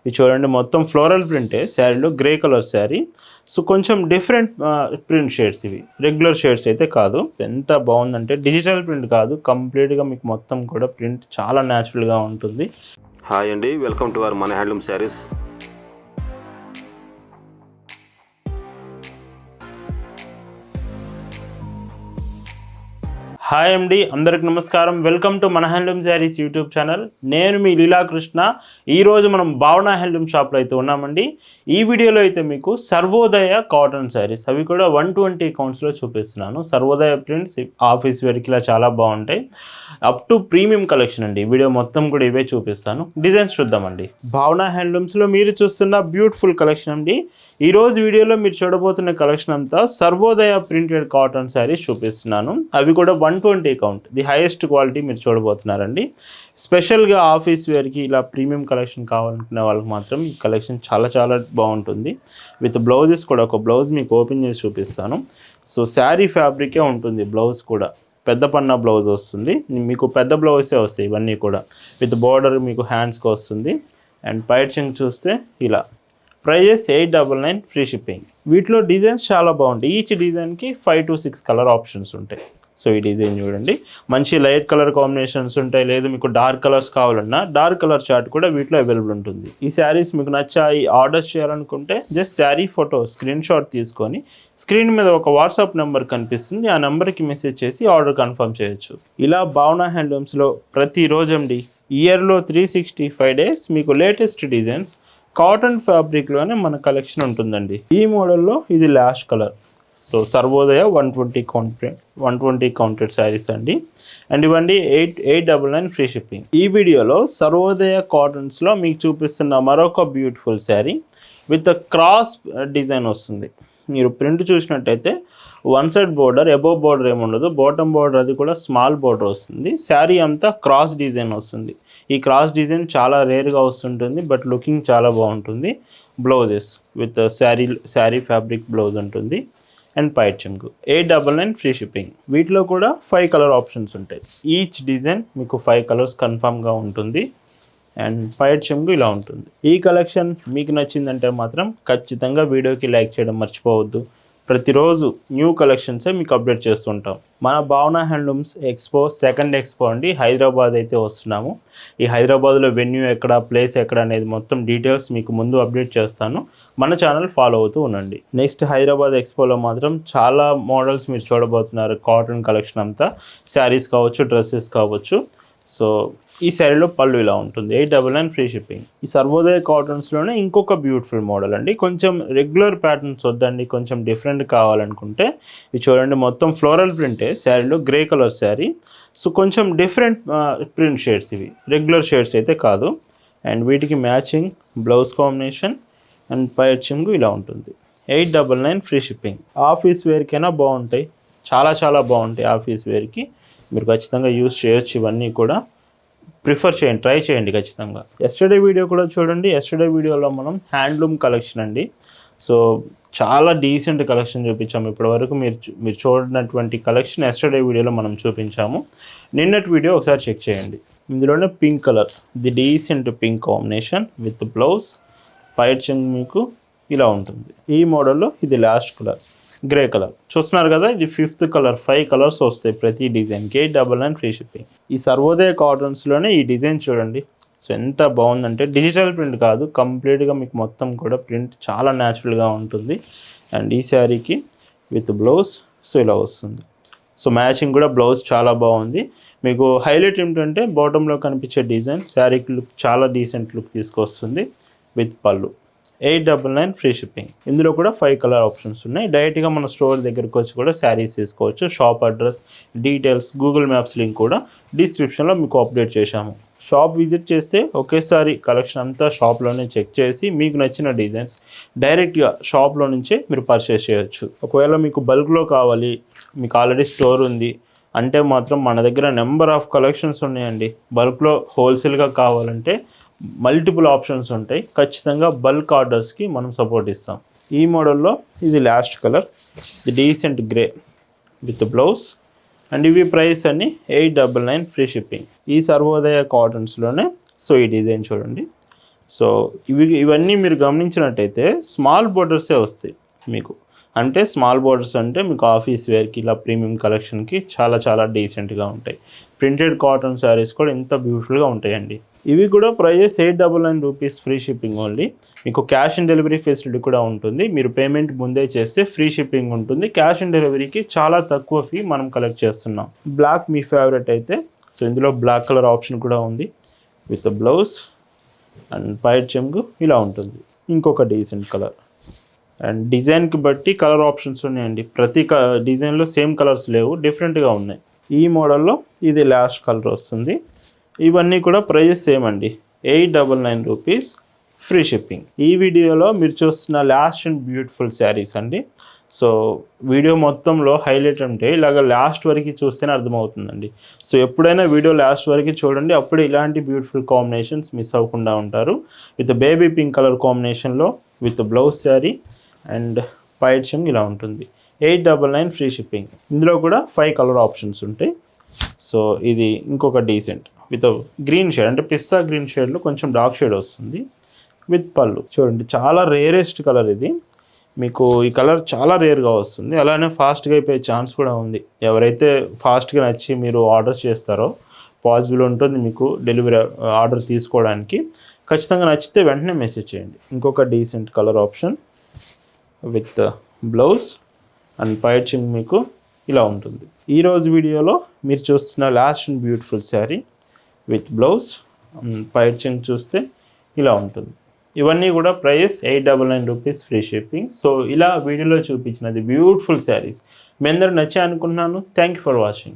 ఇది చూడండి మొత్తం ఫ్లోరల్ ప్రింటే శారీలో, గ్రే కలర్ శారీ. సో కొంచెం డిఫరెంట్ ప్రింట్ షేడ్స్ ఇవి, రెగ్యులర్ షేడ్స్ అయితే కాదు. ఎంత బాగుందంటే డిజిటల్ ప్రింట్ కాదు, కంప్లీట్గా మీకు మొత్తం కూడా ప్రింట్ చాలా న్యాచురల్గా ఉంటుంది. హాయ్ అండి, వెల్కమ్ టు అవర్ మన హ్యాండ్లూమ్ శారీస్. హాయ్ అండి, అందరికి నమస్కారం. వెల్కమ్ టు మన హ్యాండ్లూమ్ శారీస్ యూట్యూబ్ ఛానల్. నేను మీ లీలాకృష్ణ. ఈరోజు మనం భావన హ్యాండ్లూమ్ షాప్లో అయితే ఉన్నామండి. ఈ వీడియోలో అయితే మీకు సర్వోదయ కాటన్ శారీస్, అవి కూడా 120 కౌంట్స్లో చూపిస్తున్నాను. సర్వోదయ ప్రింట్స్ ఆఫీస్ వేర్కి ఇలా చాలా బాగుంటాయి. అప్ టు ప్రీమియం కలెక్షన్ అండి. వీడియో మొత్తం కూడా ఇవే చూపిస్తాను. డిజైన్స్ చూద్దామండి. భావన హ్యాండ్లూమ్స్లో మీరు చూస్తున్న బ్యూటిఫుల్ కలెక్షన్ అండి. ఈరోజు వీడియోలో మీరు చూడబోతున్న కలెక్షన్ అంతా సర్వోదయ ప్రింటెడ్ కాటన్ శారీస్ చూపిస్తున్నాను. అవి కూడా 120 కౌంట్, ది హైయెస్ట్ క్వాలిటీ మీరు చూడబోతున్నారండి. స్పెషల్గా ఆఫీస్ వేర్కి ఇలా ప్రీమియం కలెక్షన్ కావాలనుకునే వాళ్ళకి మాత్రం ఈ కలెక్షన్ చాలా చాలా బాగుంటుంది. విత్ బ్లౌజెస్ కూడా, ఒక బ్లౌజ్ మీకు ఓపెన్ చేసి చూపిస్తాను. సో శారీ ఫ్యాబ్రికే ఉంటుంది, బ్లౌజ్ కూడా పెద్ద పన్నా బ్లౌజ్ వస్తుంది. మీకు పెద్ద బ్లౌజే వస్తాయి ఇవన్నీ కూడా. విత్ బార్డర్ మీకు హ్యాండ్స్కి వస్తుంది. అండ్ పైచింగ్ చూస్తే ఇలా. Prices 899, free shipping. వీటిలో డిజైన్స్ చాలా బాగుంటాయి. ఈచ్ డిజైన్కి 5 to 6 కలర్ ఆప్షన్స్ ఉంటాయి. సో ఈ డిజైన్ చూడండి, మంచి లైట్ కలర్ కాంబినేషన్స్ ఉంటాయి. లేదు మీకు డార్క్ కలర్స్ కావాలన్నా డార్క్ కలర్ చార్ట్ కూడా వీటిలో అవైలబుల్ ఉంటుంది. ఈ శారీస్ మీకు నచ్చాయి, ఆర్డర్స్ చేయాలనుకుంటే just sari photo screen shot తీసుకొని స్క్రీన్ మీద ఒక వాట్సాప్ నెంబర్ కనిపిస్తుంది, ఆ నెంబర్కి మెసేజ్ చేసి ఆర్డర్ కన్ఫర్మ్ చేయొచ్చు. ఇలా భావన హ్యాండ్లూమ్స్లో ప్రతిరోజు అండి, ఇయర్లో 365 days మీకు లేటెస్ట్ డిజైన్స్ కాటన్ ఫ్యాబ్రిక్లోనే మన కలెక్షన్ ఉంటుందండి. ఈ మోడల్లో ఇది last colour. So Sarvodaya 120 counted saris అండి. అండ్ ఇవ్వండి 899, ఫ్రీ షిప్పింగ్. ఈ వీడియోలో సర్వోదయ కాటన్స్లో మీకు చూపిస్తున్న మరొక beautiful sari with cross design వస్తుంది. మీరు ప్రింట్ చూసినట్టయితే one side border, above border ఏముండదు, బాటమ్ బోర్డర్ అది కూడా స్మాల్ బోర్డర్ వస్తుంది. శారీ అంతా క్రాస్ డిజైన్ వస్తుంది. ఈ క్రాస్ డిజైన్ చాలా రేర్గా వస్తుంటుంది, బట్ లుకింగ్ చాలా బాగుంటుంది. Blouses with sari fabric blouse ఉంటుంది. అండ్ పైచింగ్ 899, ఫ్రీ షిప్పింగ్. వీటిలో కూడా 5 కలర్ ఆప్షన్స్ ఉంటాయి. ఈచ్ డిజైన్ మీకు 5 కలర్స్ కన్ఫామ్గా ఉంటుంది. అండ్ పైచింగ్ ఇలా ఉంటుంది. ఈ కలెక్షన్ మీకు నచ్చిందంటే మాత్రం ఖచ్చితంగా వీడియోకి లైక్ చేయడం మర్చిపోవద్దు. ప్రతిరోజు న్యూ కలెక్షన్సే మీకు అప్డేట్ చేస్తుంటాం. మన భావన హ్యాండ్లూమ్స్ ఎక్స్పో, సెకండ్ ఎక్స్పో అండి, హైదరాబాద్ అయితే వస్తున్నాము. ఈ హైదరాబాద్లో వెన్యూ ఎక్కడ, ప్లేస్ ఎక్కడ అనేది మొత్తం డీటెయిల్స్ మీకు ముందు అప్డేట్ చేస్తాను. మన ఛానల్ ఫాలో అవుతూ ఉండండి. నెక్స్ట్ హైదరాబాద్ ఎక్స్పోలో మాత్రం చాలా మోడల్స్ మీరు చూడబోతున్నారు. కాటన్ కలెక్షన్ అంతా, శారీస్ కావచ్చు, డ్రెస్సెస్ కావచ్చు. సో ఈ శారీలో పళ్ళు ఇలా ఉంటుంది. 899, ఫ్రీ షిప్పింగ్. ఈ సర్వోదయ కాటన్స్లోనే ఇంకొక బ్యూటిఫుల్ మోడల్ అండి. కొంచెం రెగ్యులర్ ప్యాటర్న్స్ వద్దండి, కొంచెం డిఫరెంట్ కావాలనుకుంటే ఇది చూడండి మొత్తం ఫ్లోరల్ ప్రింటే శారీలో, గ్రే కలర్ శారీ. సో కొంచెం డిఫరెంట్ ప్రింట్ షేడ్స్ ఇవి, రెగ్యులర్ షేడ్స్ అయితే కాదు. అండ్ వీటికి మ్యాచింగ్ బ్లౌజ్ కాంబినేషన్ అండ్ పైచింగ్ ఇలా ఉంటుంది. 899, ఫ్రీ షిప్పింగ్. ఆఫీస్ వేర్కైనా బాగుంటాయి, చాలా చాలా బాగుంటాయి. ఆఫీస్ వేర్కి మీరు ఖచ్చితంగా యూజ్ చేయొచ్చు. ఇవన్నీ కూడా ప్రిఫర్ చేయండి, ట్రై చేయండి ఖచ్చితంగా. ఎస్టర్డే వీడియో కూడా చూడండి. ఎస్టర్డే వీడియోలో మనం హ్యాండ్లూమ్ కలెక్షన్ అండి. సో చాలా డీసెంట్ కలెక్షన్ చూపించాము. ఇప్పటివరకు మీరు చూడనటువంటి కలెక్షన్ ఎస్టర్డే వీడియోలో మనం చూపించాము. నిన్నటి వీడియో ఒకసారి చెక్ చేయండి. ఇందులోనే pink colour, the decent pink combination with blouse, పైచింగ్ మీకు ఇలా ఉంటుంది. ఈ మోడల్లో ఇది లాస్ట్ కలర్, గ్రే కలర్ చూస్తున్నారు కదా. ఇది 5th కలర్. 5 కలర్స్ వస్తాయి ప్రతి డిజైన్కి. 899, ఫ్రీ షిప్పింగ్. ఈ సర్వోదయ కాటన్స్లోనే ఈ డిజైన్ చూడండి. సో ఎంత బాగుందంటే డిజిటల్ ప్రింట్ కాదు, కంప్లీట్గా మీకు మొత్తం కూడా ప్రింట్ చాలా న్యాచురల్గా ఉంటుంది. అండ్ ఈ శారీకి విత్ బ్లౌజ్ సో ఇలా వస్తుంది. సో మ్యాచింగ్ కూడా బ్లౌజ్ చాలా బాగుంది. మీకు హైలైట్ ఏంటంటే బాటంలో కనిపించే డిజైన్ శారీకి లుక్ చాలా డీసెంట్ లుక్ తీసుకొస్తుంది. విత్ పళ్ళు 899, ఫ్రీ షిప్పింగ్. ఇందులో కూడా 5 కలర్ ఆప్షన్స్ ఉన్నాయి. డైరెక్ట్గా మన స్టోర్ దగ్గరకు వచ్చి కూడా శారీస్ తీసుకోవచ్చు. Shop address, details, Google maps link కూడా డిస్క్రిప్షన్లో మీకు అప్డేట్ చేశాము. షాప్ విజిట్ చేస్తే ఒకేసారి కలెక్షన్ అంతా షాప్లోనే చెక్ చేసి మీకు నచ్చిన డిజైన్స్ డైరెక్ట్గా షాప్లో నుంచే మీరు పర్చేస్ చేయొచ్చు. ఒకవేళ మీకు బల్క్లో కావాలి, మీకు ఆల్రెడీ స్టోర్ ఉంది అంటే మాత్రం మన దగ్గర నెంబర్ ఆఫ్ కలెక్షన్స్ ఉన్నాయండి. బల్క్లో హోల్సేల్గా కావాలంటే మల్టిపుల్ ఆప్షన్స్ ఉంటాయి. ఖచ్చితంగా బల్క్ ఆర్డర్స్కి మనం సపోర్ట్ ఇస్తాం. ఈ మోడల్లో ఇది లాస్ట్ కలర్, ఇది decent grey with blouse. And ఇవి ప్రైస్ అన్ని 899, ఫ్రీ షిప్పింగ్. ఈ సర్వోదయ కాటన్స్లోనే సో ఈ డిజైన్ చూడండి, సో ఇవన్నీ మీరు గమనించినట్టయితే స్మాల్ బోర్డర్సే వస్తాయి మీకు. అంటే స్మాల్ బోర్డర్స్ అంటే మీకు ఆఫీస్ వేర్కి ఇలా ప్రీమియం కలెక్షన్కి చాలా చాలా డీసెంట్గా ఉంటాయి. ప్రింటెడ్ కాటన్ శారీస్ కూడా ఎంత బ్యూటిఫుల్గా ఉంటాయండి. ఇవి కూడా prices 899 rupees, free shipping only. మీకు క్యాష్ ఆన్ డెలివరీ ఫెసిలిటీ కూడా ఉంటుంది. మీరు పేమెంట్ ముందే చేస్తే ఫ్రీ షిప్పింగ్ ఉంటుంది. క్యాష్ ఆన్ డెలివరీకి చాలా తక్కువ ఫీ మనం కలెక్ట్ చేస్తున్నాం. బ్లాక్ మీ ఫేవరెట్ అయితే, సో ఇందులో బ్లాక్ కలర్ ఆప్షన్ కూడా ఉంది విత్ బ్లౌజ్ అండ్ పైట్ చెంగు ఇలా ఉంటుంది. ఇంకొక డీసెంట్ కలర్ అండ్ డిజైన్కి బట్టి కలర్ ఆప్షన్స్ ఉన్నాయండి. ప్రతి డిజైన్లో సేమ్ కలర్స్ లేవు, డిఫరెంట్గా ఉన్నాయి. ఈ మోడల్లో ఇది లాస్ట్ కలర్ వస్తుంది. ఇవన్నీ కూడా ప్రైజెస్ సేమ్ అండి, 899 రూపీస్, ఫ్రీ షిప్పింగ్. ఈ వీడియోలో మీరు చూస్తున్న లాస్ట్ అండ్ బ్యూటిఫుల్ శారీస్ అండి. సో వీడియో మొత్తంలో హైలైట్ అంటే ఇలాగ లాస్ట్ వరకు చూస్తేనే అర్థమవుతుందండి. సో ఎప్పుడైనా వీడియో లాస్ట్ వరకు చూడండి, అప్పుడు ఇలాంటి బ్యూటిఫుల్ కాంబినేషన్స్ మిస్ అవ్వకుండా ఉంటారు. విత్ బేబీ పింక్ కలర్ కాంబినేషన్లో విత్ బ్లౌజ్ శారీ అండ్ పైట్ చెంగ్ ఇలా ఉంటుంది. 899 ఫ్రీ షిప్పింగ్. ఇందులో కూడా 5 కలర్ ఆప్షన్స్ ఉంటాయి. సో ఇది ఇంకొక డీసెంట్ విత్ గ్రీన్ షేడ్, అంటే పిస్తా గ్రీన్ షేడ్లో కొంచెం డార్క్ షేడ్ వస్తుంది విత్ పళ్ళు. చూడండి చాలా రేరెస్ట్ కలర్ ఇది. మీకు ఈ కలర్ చాలా రేర్గా వస్తుంది, అలానే ఫాస్ట్గా అయిపోయే ఛాన్స్ కూడా ఉంది. ఎవరైతే ఫాస్ట్గా నచ్చి మీరు ఆర్డర్ చేస్తారో పాసిబుల్ ఉంటుంది మీకు డెలివరీ ఆర్డర్ తీసుకోవడానికి. ఖచ్చితంగా నచ్చితే వెంటనే మెసేజ్ చేయండి. ఇంకొక decent colour option with blouse and పైచింగ్ మీకు ఇలా ఉంటుంది. ఈరోజు వీడియోలో మీరు చూస్తున్న last and beautiful sari with blouse పైచింగ్ చూస్తే ఇలా ఉంటుంది. ఇవన్నీ కూడా price 899 rupees, free shipping. So ఇలా వీడియోలో చూపించినది బ్యూటిఫుల్ శారీస్ మీ అందరూ నచ్చాయి అనుకుంటున్నాను. Thank you for watching.